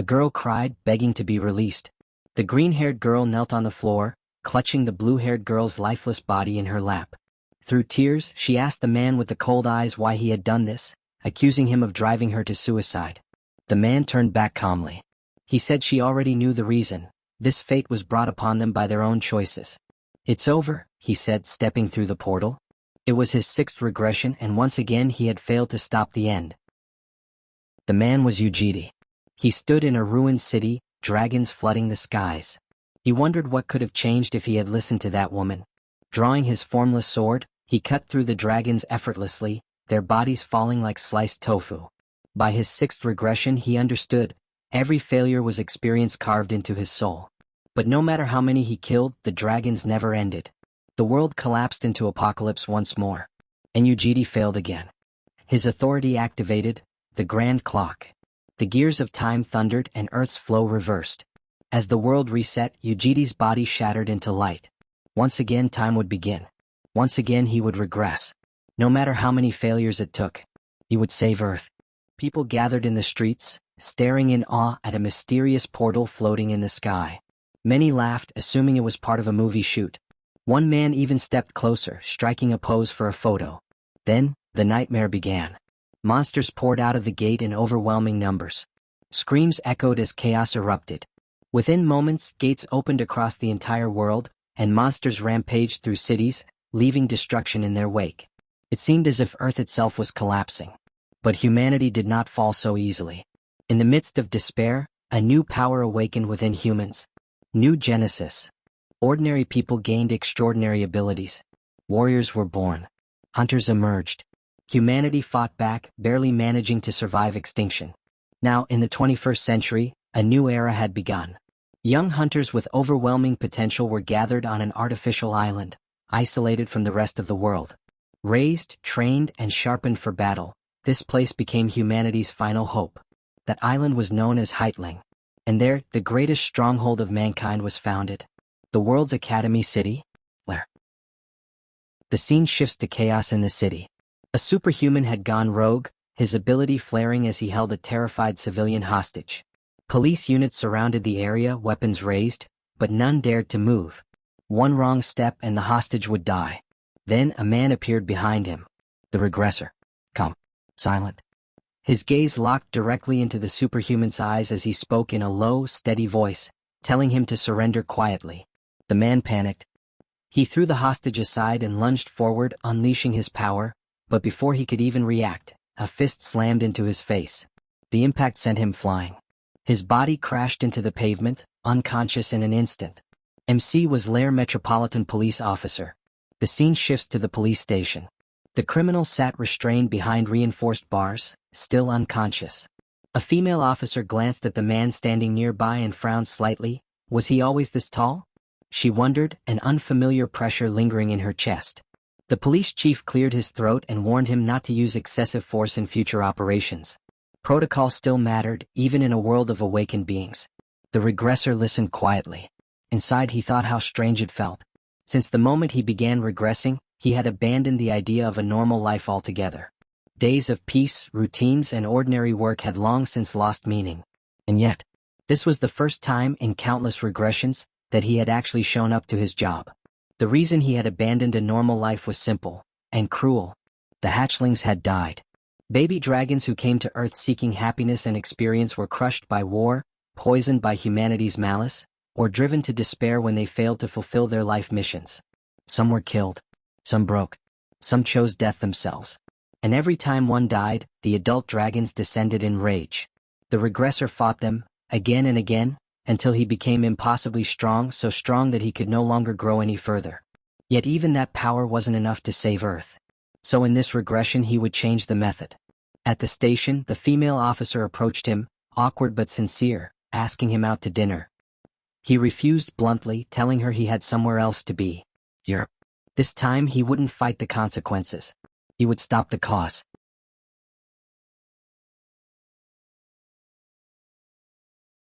A girl cried, begging to be released. The green-haired girl knelt on the floor, clutching the blue-haired girl's lifeless body in her lap. Through tears, she asked the man with the cold eyes why he had done this, accusing him of driving her to suicide. The man turned back calmly. He said she already knew the reason. This fate was brought upon them by their own choices. "It's over," he said, stepping through the portal. It was his sixth regression, and once again he had failed to stop the end. The man was Ujidi. He stood in a ruined city, dragons flooding the skies. He wondered what could have changed if he had listened to that woman. Drawing his formless sword, he cut through the dragons effortlessly, their bodies falling like sliced tofu. By his sixth regression he understood, every failure was experience carved into his soul. But no matter how many he killed, the dragons never ended. The world collapsed into apocalypse once more. And Ujidi failed again. His authority activated, the grand clock. The gears of time thundered and Earth's flow reversed. As the world reset, Ujidi's body shattered into light. Once again time would begin. Once again he would regress. No matter how many failures it took, he would save Earth. People gathered in the streets, staring in awe at a mysterious portal floating in the sky. Many laughed, assuming it was part of a movie shoot. One man even stepped closer, striking a pose for a photo. Then, the nightmare began. Monsters poured out of the gate in overwhelming numbers. Screams echoed as chaos erupted. Within moments, gates opened across the entire world, and monsters rampaged through cities, leaving destruction in their wake. It seemed as if Earth itself was collapsing. But humanity did not fall so easily. In the midst of despair, a new power awakened within humans. New Genesis. Ordinary people gained extraordinary abilities. Warriors were born. Hunters emerged. Humanity fought back, barely managing to survive extinction. Now, in the 21st century, a new era had begun. Young hunters with overwhelming potential were gathered on an artificial island, isolated from the rest of the world. Raised, trained, and sharpened for battle, this place became humanity's final hope. That island was known as Heitling. And there, the greatest stronghold of mankind was founded. The world's Academy City, where the scene shifts to chaos in the city. A superhuman had gone rogue, his ability flaring as he held a terrified civilian hostage. Police units surrounded the area, weapons raised, but none dared to move. One wrong step and the hostage would die. Then a man appeared behind him. The regressor. Calm. Silent. His gaze locked directly into the superhuman's eyes as he spoke in a low, steady voice, telling him to surrender quietly. The man panicked. He threw the hostage aside and lunged forward, unleashing his power, but before he could even react, a fist slammed into his face. The impact sent him flying. His body crashed into the pavement, unconscious in an instant. MC was Lair Metropolitan Police Officer. The scene shifts to the police station. The criminal sat restrained behind reinforced bars, still unconscious. A female officer glanced at the man standing nearby and frowned slightly. Was he always this tall? She wondered, an unfamiliar pressure lingering in her chest. The police chief cleared his throat and warned him not to use excessive force in future operations. Protocol still mattered, even in a world of awakened beings. The regressor listened quietly. Inside he thought how strange it felt. Since the moment he began regressing, he had abandoned the idea of a normal life altogether. Days of peace, routines, and ordinary work had long since lost meaning. And yet, this was the first time in countless regressions that he had actually shown up to his job. The reason he had abandoned a normal life was simple and cruel. The hatchlings had died. Baby dragons who came to Earth seeking happiness and experience were crushed by war, poisoned by humanity's malice, or driven to despair when they failed to fulfill their life missions. Some were killed. Some broke. Some chose death themselves. And every time one died, the adult dragons descended in rage. The regressor fought them, again and again, until he became impossibly strong, so strong that he could no longer grow any further. Yet even that power wasn't enough to save Earth. So in this regression he would change the method. At the station, the female officer approached him, awkward but sincere, asking him out to dinner. He refused bluntly, telling her he had somewhere else to be. Europe. This time he wouldn't fight the consequences. He would stop the cause.